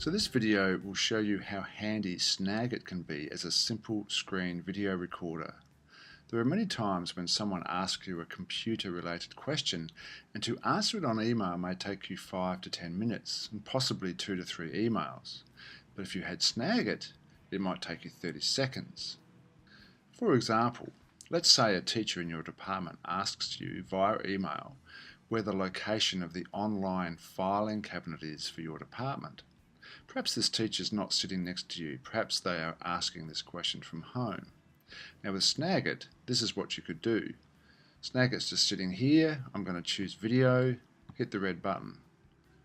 So this video will show you how handy Snagit can be as a simple screen video recorder. There are many times when someone asks you a computer related question, and to answer it on email may take you 5 to 10 minutes and possibly 2 to 3 emails. But if you had Snagit, it might take you 30 seconds. For example, let's say a teacher in your department asks you via email where the location of the online filing cabinet is for your department. Perhaps this teacher is not sitting next to you. Perhaps they are asking this question from home. Now with Snagit, this is what you could do. Snagit's just sitting here. I'm going to choose video, hit the red button.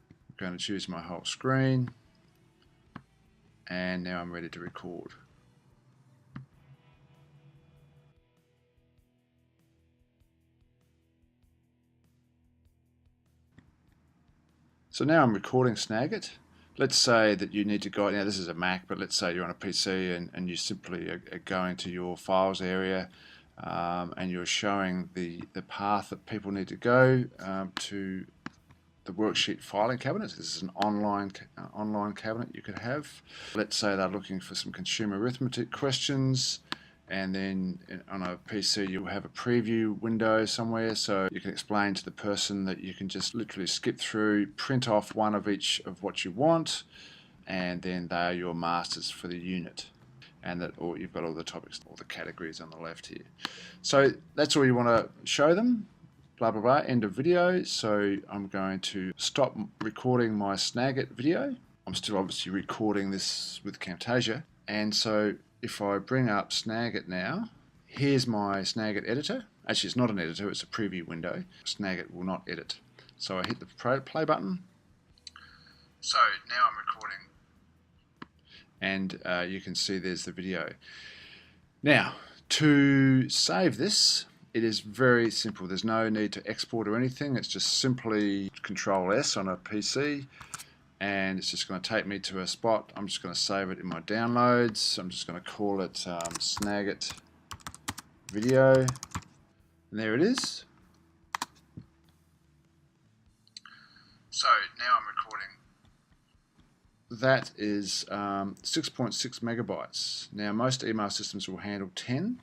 I'm going to choose my whole screen, and now I'm ready to record. So now I'm recording Snagit. Let's say that you need to go, now this is a Mac, but let's say you're on a PC and you simply are going to your files area and you're showing the path that people need to go to the worksheet filing cabinet. This is an online cabinet you could have. Let's say they're looking for some consumer arithmetic questions, and then on a PC you'll have a preview window somewhere, so you can explain to the person that you can just literally skip through, print off one of each of what you want, and then they are your masters for the unit. And that, or you've got all the topics, all the categories on the left here. So that's all you want to show them. Blah blah blah, end of video. So I'm going to stop recording my Snagit video. I'm still obviously recording this with Camtasia, and so if I bring up Snagit now, here's my Snagit editor. Actually, it's not an editor, it's a preview window. Snagit will not edit. So I hit the play button. So now I'm recording, and you can see there's the video. Now, to save this, it is very simple. There's no need to export or anything. It's just simply Control S on a PC. And it's just going to take me to a spot. I'm just going to save it in my downloads. I'm just going to call it Snagit video, and there it is. So now I'm recording. That is 6.6 megabytes. Now most email systems will handle 10.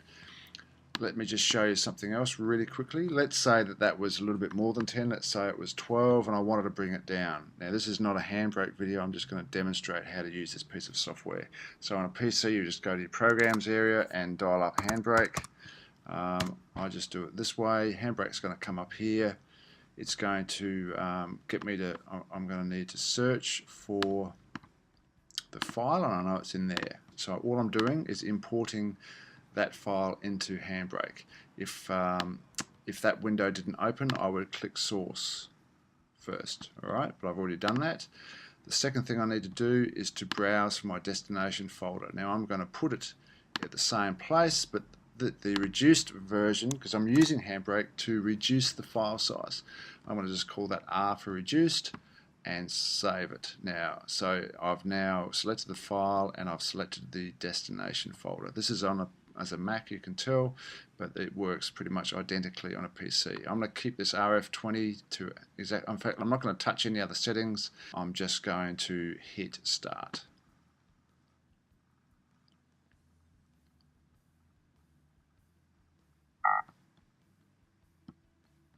Let me just show you something else really quickly. Let's say that that was a little bit more than 10. Let's say it was 12 and I wanted to bring it down. Now this is not a handbrake video. I'm just going to demonstrate how to use this piece of software. So on a PC you just go to your programs area and dial up handbrake. I just do it this way. Handbrake's going to come up here. It's going to get me to, I'm going to need to search for the file, and I know it's in there. So all I'm doing is importing that file into Handbrake. If that window didn't open, I would click source first. Alright, but I've already done that. The second thing I need to do is to browse for my destination folder. Now I'm going to put it at the same place, but the reduced version, because I'm using Handbrake to reduce the file size. I'm going to just call that R for reduced and save it now. So I've now selected the file and I've selected the destination folder. This is on as a Mac, you can tell, but it works pretty much identically on a PC. I'm going to keep this RF20 to exact. In fact, I'm not going to touch any other settings. I'm just going to hit start.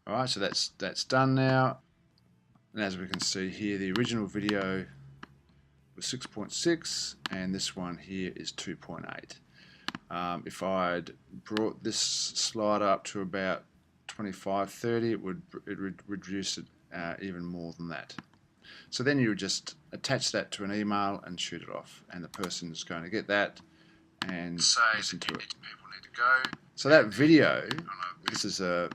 Alright, so that's done now. And as we can see here, the original video was 6.6 and this one here is 2.8. If I'd brought this slider up to about 25-30, it would reduce it even more than that. So then you would just attach that to an email and shoot it off, and the person is going to get that and listen to it. People need to go. So that video, this is a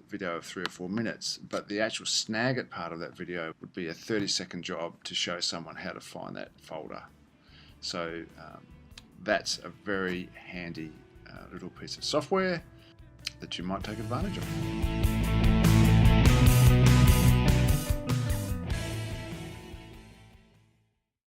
video of 3 or 4 minutes, but the actual Snagit part of that video would be a 30-second job to show someone how to find that folder. So that's a very handy little piece of software that you might take advantage of.